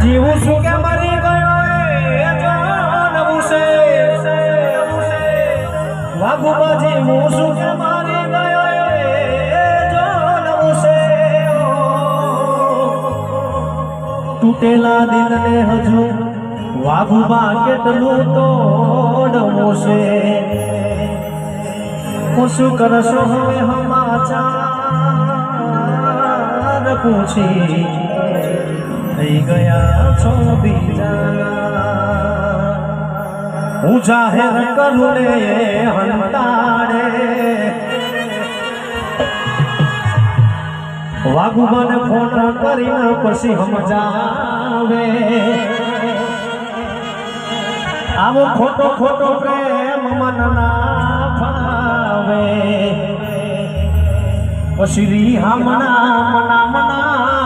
જીવું છું કે મરી ગયો એ જાણવું છે વાઘુબા જીવું છું કે મરી ગયો એ જાણવું છે તૂટેલા દિલને હજુ વાઘુબા કેટલું તોડવું છે શું કરશો હવે સમાચાર પૂછી થઈ ગયા છો બીજાના હું જાહેર કરું ને હંતાડે વાઘુબાને ફોન કરીને પછી સમજાવે આવો ખોટો ખોટો પ્રેમ મન ના ફાવે પછી હમણા મના